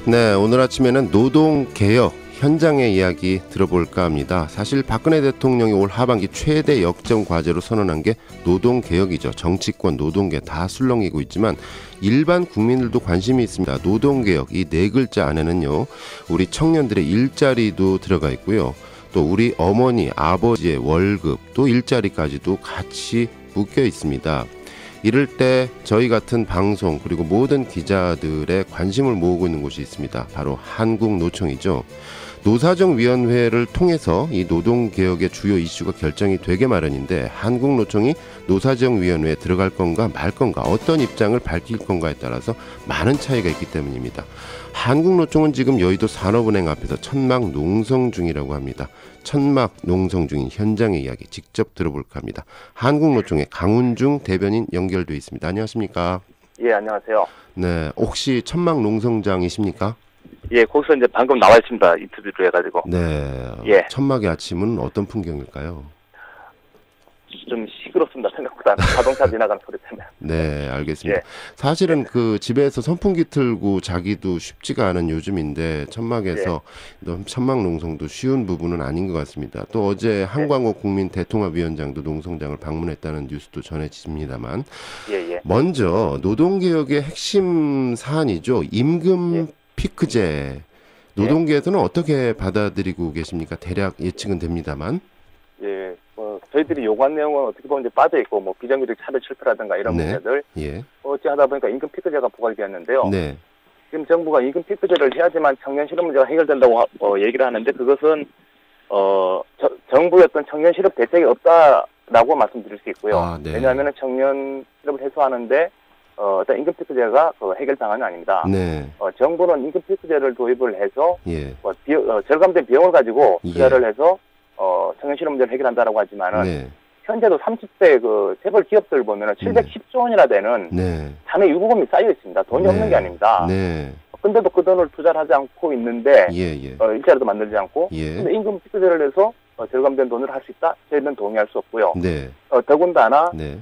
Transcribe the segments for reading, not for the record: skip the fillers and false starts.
네, 오늘 아침에는 노동개혁 현장의 이야기 들어볼까 합니다. 사실 박근혜 대통령이 올 하반기 최대 역점 과제로 선언한 게 노동개혁이죠. 정치권, 노동계 다 술렁이고 있지만 일반 국민들도 관심이 있습니다. 노동개혁, 이 네 글자 안에는요, 우리 청년들의 일자리도 들어가 있고요. 또 우리 어머니, 아버지의 월급, 또 일자리까지도 같이 묶여 있습니다. 이럴 때 저희 같은 방송 그리고 모든 기자들의 관심을 모으고 있는 곳이 있습니다. 바로 한국노총이죠. 노사정위원회를 통해서 이 노동개혁의 주요 이슈가 결정이 되게 마련인데 한국노총이 노사정위원회에 들어갈 건가 말 건가 어떤 입장을 밝힐 건가에 따라서 많은 차이가 있기 때문입니다. 한국노총은 지금 여의도 산업은행 앞에서 천막 농성 중이라고 합니다. 천막 농성 중인 현장의 이야기 직접 들어볼까 합니다. 한국노총의 강훈중 대변인 연결돼 있습니다. 안녕하십니까? 예, 안녕하세요. 네, 혹시 천막 농성장이십니까? 예, 거기서 이제 방금 나와 있습니다. 인터뷰를 해가지고. 네. 예. 천막의 아침은 어떤 풍경일까요? 좀 시끄럽습니다. 생각보다 자동차 지나가는 소리 때문에. 네, 알겠습니다. 예. 사실은 그 집에서 선풍기 틀고 자기도 쉽지가 않은 요즘인데 천막에서 천막 농성도 쉬운 부분은 아닌 것 같습니다. 또 어제 한광호 국민 대통합위원장도 농성장을 방문했다는 뉴스도 전해집니다만 예. 먼저 노동개혁의 핵심 사안이죠. 임금 피크제. 노동계에서는 어떻게 받아들이고 계십니까? 대략 예측은 됩니다만. 예, 저희들이 요구한 내용은 어떻게 보면 이제 빠져 있고, 비정규직 차별 실패라든가 이런 문제들. 예. 어찌하다 보니까 임금 피크제가 부각이 되었는데요. 네. 지금 정부가 임금 피크제를 해야지만 청년 실업 문제가 해결된다고 얘기를 하는데 그것은 정부의 어떤 청년 실업 대책이 없다라고 말씀드릴 수 있고요. 아, 네. 왜냐하면 청년 실업을 해소하는데 어떤 임금 피크제가 해결 방안이 아닙니다. 네. 정부는 임금 피크제를 도입을 해서 예. 절감된 비용을 가지고 예. 투자를 해서 청년 실업 문제를 해결한다라고 하지만은 네. 현재도 30대 재벌 기업들 보면은 710조 원이나 되는 네. 사내 유보금이 쌓여 있습니다. 돈이 없는 게 아닙니다. 네. 근데도 그 돈을 투자를 하지 않고 있는데 예. 일자리도 만들지 않고 예. 근데 임금 피크제를 해서 절감된 돈을 할 수 있다? 저희는 동의할 수 없고요. 네. 더군다나 네.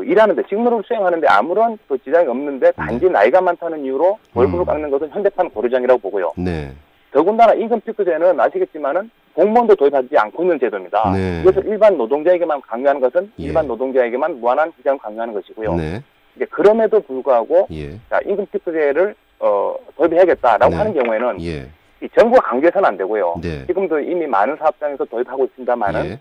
일하는데 직무를 수행하는데 아무런 지장이 없는데 단지 나이가 많다는 이유로 월급을 깎는 것은 현대판 고려장이라고 보고요. 네. 더군다나 임금 피크제는 아시겠지만은 공무원도 도입하지 않고 있는 제도입니다. 네. 그래서 일반 노동자에게만 강요하는 것은 예. 일반 노동자에게만 무한한 지장을 강요하는 것이고요. 네. 이제 그럼에도 불구하고 예. 임금 피크제를 도입해야겠다라고 네. 하는 경우에는 예. 이 정부가 강제해서는 안 되고요. 네. 지금도 이미 많은 사업장에서 도입하고 있습니다만은 예.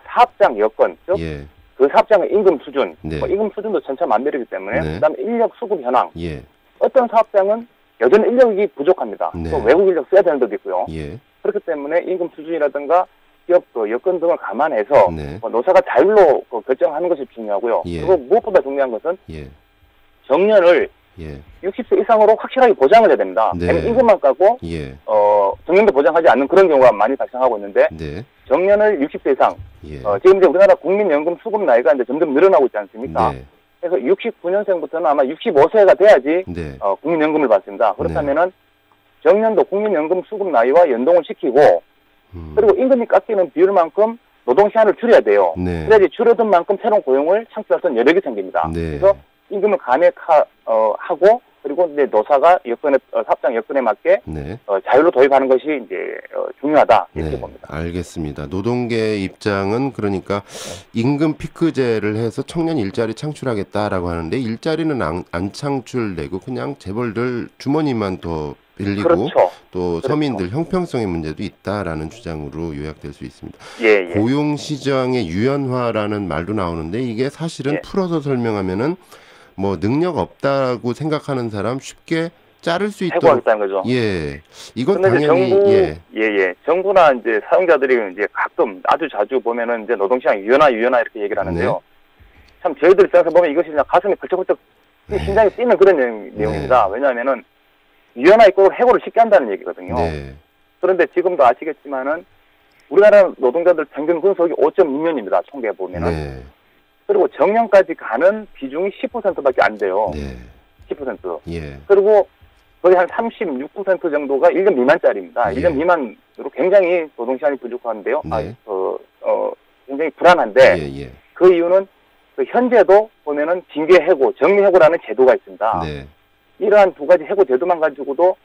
사업장 여건, 즉 예. 그 사업장의 임금 수준, 네. 임금 수준도 천차만별이기 때문에 네. 그다음에 인력 수급 현황, 예. 어떤 사업장은 여전히 인력이 부족합니다. 네. 또 외국 인력 써야 되는 데도 있고요. 예. 그렇기 때문에 임금 수준이라든가 기업 여건 등을 감안해서 네. 노사가 자율로 결정하는 것이 중요하고요. 예. 그리고 무엇보다 중요한 것은 예. 정년을 예. 60세 이상으로 확실하게 보장을 해야 됩니다. 네. 왜냐면 임금만 깎고 예. 정년도 보장하지 않는 그런 경우가 많이 발생하고 있는데 네. 정년을 60세 이상 예. 지금 이제 우리나라 국민연금 수급 나이가 이제 점점 늘어나고 있지 않습니까? 네. 그래서 69년생부터는 아마 65세가 돼야지 네. 국민연금을 받습니다. 그렇다면은 정년도 국민연금 수급 나이와 연동을 시키고 그리고 임금이 깎이는 비율만큼 노동시간을 줄여야 돼요. 네. 그래야지 줄어든 만큼 새로운 고용을 창출할 수 있는 여력이 생깁니다. 네. 그래서 임금을 감액하고 그리고 이제 노사가 사업장 여건에 맞게 네. 자율로 도입하는 것이 이제 중요하다 이렇게 봅니다. 알겠습니다. 노동계 입장은 그러니까 임금 피크제를 해서 청년 일자리 창출하겠다라고 하는데 일자리는 안 창출되고 그냥 재벌들 주머니만 더 빌리고 그렇죠. 또 서민들 형평성의 문제도 있다라는 주장으로 요약될 수 있습니다. 예. 고용시장의 유연화라는 말도 나오는데 이게 사실은 풀어서 설명하면은 능력 없다고 생각하는 사람 쉽게 자를 수 있도록 해고하겠다는 거죠. 예, 이건 당연히 정부나 이제 사용자들이 이제 가끔 아주 자주 보면은 이제 노동시장 유연화 이렇게 얘기를 하는데요. 참 저희들 입장에서 보면 이것이 그냥 가슴이 펄쩍펄쩍 심장이 뛰는 그런 내용입니다. 왜냐하면은 유연화 있고 해고를 쉽게 한다는 얘기거든요. 네. 그런데 지금도 아시겠지만은 우리나라 노동자들 평균 근속이 5.2년입니다. 총계 보면은. 네. 그리고 정년까지 가는 비중이 10%밖에 안 돼요. 네. 10%. 예. 그리고 거의 한 36% 정도가 1년 미만짜리입니다. 예. 1년 미만으로 굉장히 노동시간이 부족한데요. 네. 굉장히 불안한데 예. 그 이유는 현재도 보면은 징계해고, 정리해고라는 제도가 있습니다. 네. 이러한 두 가지 해고 제도만 가지고도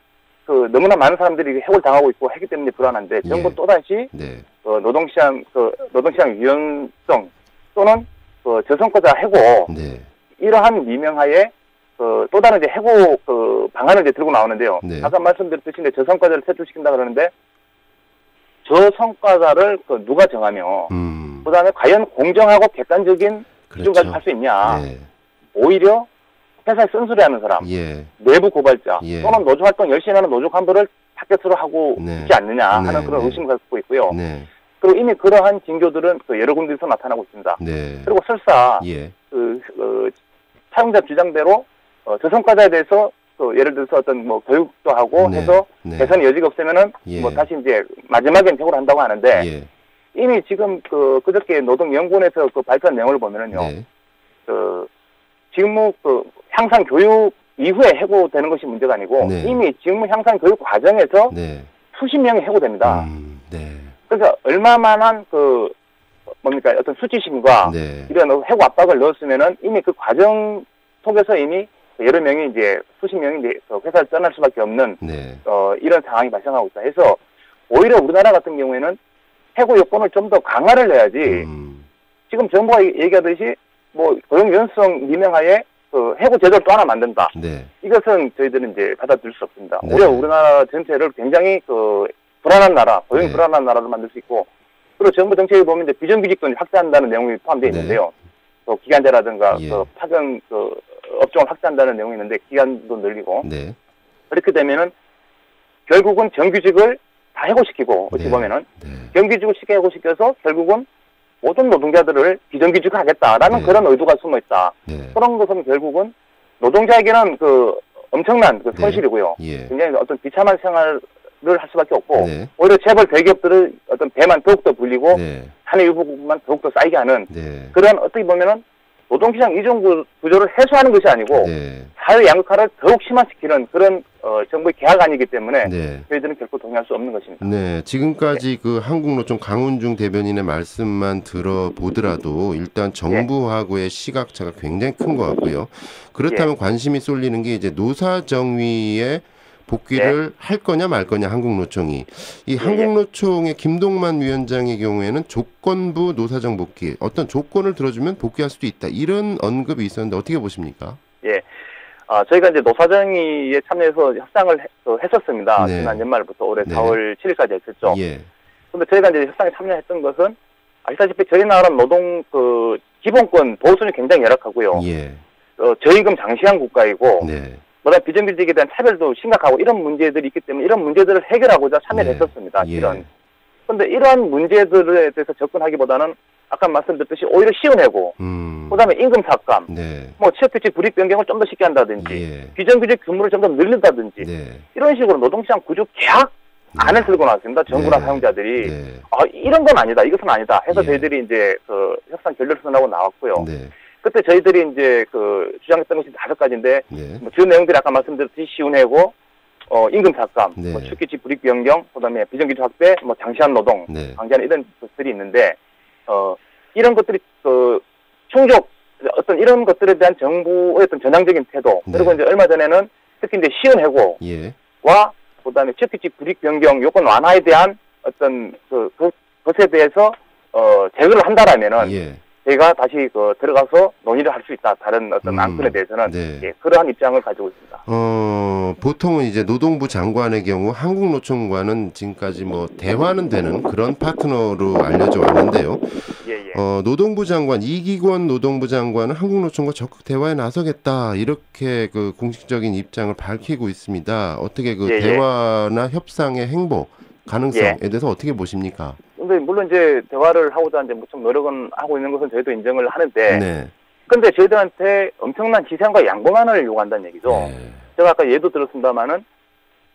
그 너무나 많은 사람들이 해고를 당하고 있고 하기 때문에 불안한데 정부 예. 또다시 네. 노동시장 유연성 또는 저성과자 해고 네. 이러한 미명하에 또 다른 이제 해고 방안을 이제 들고 나오는데요. 네. 아까 말씀드렸듯이 이제 저성과자를 퇴출시킨다 그러는데 저성과자를 누가 정하며 그다음에 과연 공정하고 객관적인 기준까지 그렇죠. 할 수 있냐. 네. 오히려 회사에 쓴소리하는 사람, 예. 내부 고발자 예. 또는 노조활동 열심히 하는 노조 간부를 타겟으로 하고 네. 있지 않느냐 하는 네. 그런 네. 의심을 갖고 있고요. 네. 그리고 이미 그러한 징조들은 여러 군데에서 나타나고 있습니다. 네. 그리고 설사 예. 사용자 주장대로 저성과자에 대해서 예를 들어서 어떤 교육도 하고 네. 해서 네. 개선의 여지가 없으면은 예. 다시 이제 마지막엔 해고를 한다고 하는데 예. 이미 지금 그저께 노동연구원에서 발표한 내용을 보면은요. 네. 직무 향상 교육 이후에 해고되는 것이 문제가 아니고 네. 이미 직무 향상 교육 과정에서 네. 수십 명이 해고됩니다. 네. 그래서 얼마만한 어떤 수치심과 네. 이런 해고 압박을 넣었으면은 이미 그 과정 속에서 이미 여러 명이 이제 수십 명이 이제 회사를 떠날 수밖에 없는 네. 이런 상황이 발생하고 있다. 해서 오히려 우리나라 같은 경우에는 해고 요건을 좀 더 강화를 해야지. 지금 정부가 얘기하듯이 고용 유연성 미명하에 해고 제도를 또 하나 만든다. 네. 이것은 저희들은 이제 받아들일 수 없습니다. 네. 오히려 우리나라 전체를 굉장히 불안한 나라, 고용이 네. 불안한 나라로 만들 수 있고, 그리고 정부 정책에 보면 이제 비정규직도 확대한다는 내용이 포함되어 네. 있는데요. 기간제라든가 예. 파견 업종을 확대한다는 내용이 있는데 기간도 늘리고 네. 그렇게 되면은 결국은 정규직을 다 해고시키고 어찌 네. 보면은 네. 정규직을 쉽게 해고시켜서 결국은 모든 노동자들을 비정규직화 하겠다라는 네. 그런 의도가 숨어 있다. 네. 그런 것은 결국은 노동자에게는 엄청난 손실이고요. 예. 굉장히 어떤 비참한 생활을 할 수밖에 없고 네. 오히려 재벌 대기업들을 어떤 배만 더욱더 불리고 네. 사내 유보만 더욱더 쌓이게 하는 네. 그런 어떻게 보면은 노동시장 이전 구조를 해소하는 것이 아니고 네. 사회 양극화를 더욱 심화시키는 그런 정부의 계약안이기 때문에 네. 저희들은 결코 동의할 수 없는 것입니다. 네, 지금까지 그 한국노총 강훈중 대변인의 말씀만 들어보더라도 일단 정부하고의 시각차가 굉장히 큰 것 같고요. 그렇다면 관심이 쏠리는 게 이제 노사정위의 복귀를 할 거냐 말 거냐 한국노총이. 이 한국노총의 김동만 위원장의 경우에는 조건부 노사정 복귀, 어떤 조건을 들어주면 복귀할 수도 있다. 이런 언급이 있었는데 어떻게 보십니까? 예. 저희가 이제 노사정위에 참여해서 협상을 했었습니다. 네. 지난 연말부터 올해 네. 4월 7일까지 했었죠. 예. 근데 저희가 이제 협상에 참여했던 것은 아시다시피 저희 나라는 노동 기본권 보호선이 굉장히 열악하고요. 예. 저임금 장시한 국가이고 네. 보다 비정규직에 대한 차별도 심각하고 이런 문제들이 있기 때문에 이런 문제들을 해결하고자 참여를 네. 했었습니다. 예. 그런데 이러한 문제들에 대해서 접근하기보다는 아까 말씀드렸듯이 오히려 쉬운 해고, 그다음에 임금 삭감, 네. 취업규칙 불이익 변경을 좀 더 쉽게 한다든지, 예. 비정규직 규모를 좀 더 늘린다든지, 네. 이런 식으로 노동시장 구조 계약 안을 들고 나왔습니다. 정부나 사용자들이. 네. 이런 건 아니다, 이것은 아니다 해서 예. 저희들이 이제 협상 결렬선하고 나왔고요. 네. 그때 저희들이 이제 주장했던 것이 5가지인데, 네. 주요 내용들이 아까 말씀드렸듯이 쉬운 해고, 임금 삭감, 네. 취업규칙 불이익 변경, 그다음에 비정규직 확대, 장시한 노동, 네. 방지하는 이런 것들이 있는데, 이런 것들이 충족 이런 것들에 대한 정부의 어떤 전향적인 태도, 네. 그리고 이제 얼마 전에는 특히 이제 쉬운 해고와 예. 그다음에 취업규칙 불이익 변경 요건 완화에 대한 어떤 것에 대해서 제거를 한다라면은 예. 저희가 다시 들어가서 논의를 할 수 있다. 다른 어떤 안건에 대해서는 네. 그러한 입장을 가지고 있습니다. 보통은 이제 노동부 장관의 경우 한국노총과는 지금까지 대화는 되는 그런 파트너로 알려져 왔는데요. 예. 노동부 장관 이기권 노동부 장관은 한국노총과 적극 대화에 나서겠다 이렇게 공식적인 입장을 밝히고 있습니다. 어떻게 대화나 협상의 행보 가능성에 대해서 어떻게 보십니까? 근데 물론 이제 대화를 하고자 이제 좀 노력은 하고 있는 것은 저희도 인정을 하는데, 네. 근데 저희들한테 엄청난 희생과 양보만을 요구한다는 얘기죠. 네. 제가 아까 예도 들었습니다만은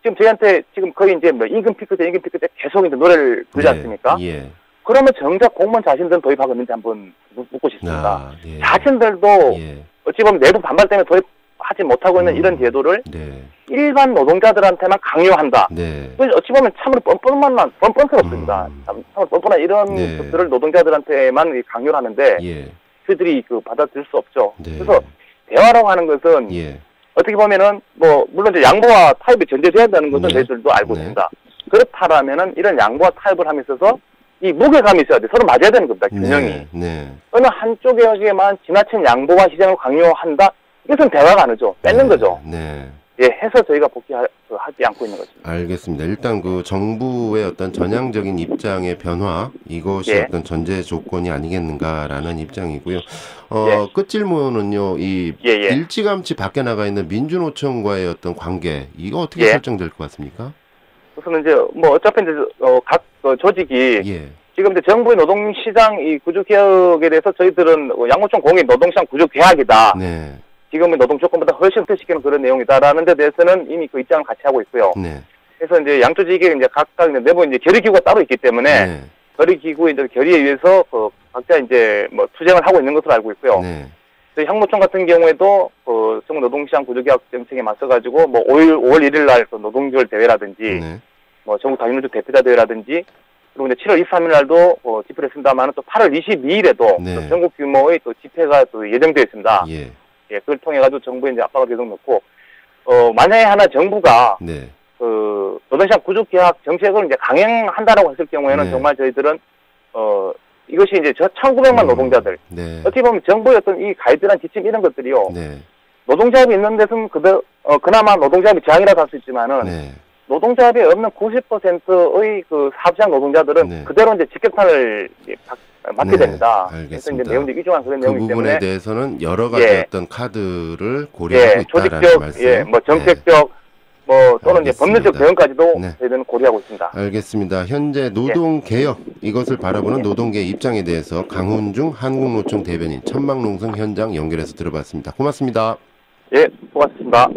지금 저희한테 지금 거의 이제 임금 피크 때 계속 이제 노래를 부르지 않습니까? 예. 그러면 정작 공무원 자신들은 도입하겠는지 한번 묻고 싶습니다. 예. 자신들도 예. 어찌 보면 내부 반발 때문에 도입하지 못하고 있는 이런 제도를 네. 일반 노동자들한테만 강요한다. 네. 어찌 보면 참으로 뻔뻔스럽습니다. 참으로 뻔뻔한 이런 네. 것들을 노동자들한테만 강요를 하는데 예. 그들이 받아들일 수 없죠. 네. 그래서 대화라고 하는 것은 예. 어떻게 보면은 뭐 물론 이제 양보와 타협이 전제돼야 한다는 것은 네. 저희들도 알고 네. 있습니다. 그렇다라면은 이런 양보와 타협을 함에 있어서 이 무게감이 있어야 돼. 서로 맞아야 되는 겁니다. 균형이. 네. 네. 어느 한쪽에게만 지나친 양보와 희생을 강요한다. 이것은 대화가 안 하죠. 뺏는 거죠. 네. 예, 해서 저희가 복귀하지 않고 있는 거죠. 알겠습니다. 일단 그 정부의 어떤 전향적인 입장의 변화 이것이 예. 어떤 전제 조건이 아니겠는가라는 입장이고요. 예. 끝 질문은요. 이 예, 예. 일찌감치 밖에 나가 있는 민주노총과의 어떤 관계 이거 어떻게 예. 설정될 것 같습니까? 우선은 이제 뭐 어차피 이제 각 조직이 예. 지금 이제 정부의 노동시장 이 구조 개혁에 대해서 저희들은 양노총 공익 노동시장 구조 개혁이다. 네. 지금의 노동 조건보다 훨씬 흡수시키는 그런 내용이다라는 데 대해서는 이미 그 입장을 같이 하고 있고요. 네. 그래서 이제 양조직에 이제 각각 내부 이제 결의기구가 따로 있기 때문에 네. 결의기구의 이제 결의에 의해서 각자 이제 뭐 투쟁을 하고 있는 것으로 알고 있고요. 네. 저희 향노총 같은 경우에도 정부 노동시장 구조개혁 정책에 맞서가지고 뭐 5월 1일 날 노동규율 대회라든지 네. 뭐 전국 다인노조 대표자 대회라든지 그리고 이제 7월 23일 날도 집회를 했습니다만은 또 8월 22일에도 네. 전국 규모의 또 집회가 또 예정되어 있습니다. 예. 예, 그걸 통해 가지고 정부에 이제 압박을 계속 넣고 만약에 하나 정부가 네. 노동시장 구조개혁 정책을 이제 강행한다라고 했을 경우에는 네. 정말 저희들은 이것이 이제 저 1,900만 노동자들 네. 어떻게 보면 정부의 어떤 이 가이드란 지침 이런 것들이요. 네. 노동조합이 있는 데서는 그나마 노동조합이 저항이라도 할 수 있지만은 네. 노동조합이 없는 90%의 그 사업장 노동자들은 네. 그대로 이제 직격탄을 맞게 네, 됩니다. 그래서 알겠습니다. 이제 내용들이 위중한 그런 그 내용이기 부분에 때문에 대해서는 여러 가지 예. 어떤 카드를 고려하고 있다라는 조직적, 말씀. 뭐 정책적, 뭐 또는 이제 알겠습니다. 법률적 대응까지도 네. 저희들은 고려하고 있습니다. 알겠습니다. 현재 노동 개혁 이것을 바라보는 노동계의 입장에 대해서 강훈중 한국노총 대변인 천막농성 현장 연결해서 들어봤습니다. 고맙습니다. 예, 고맙습니다.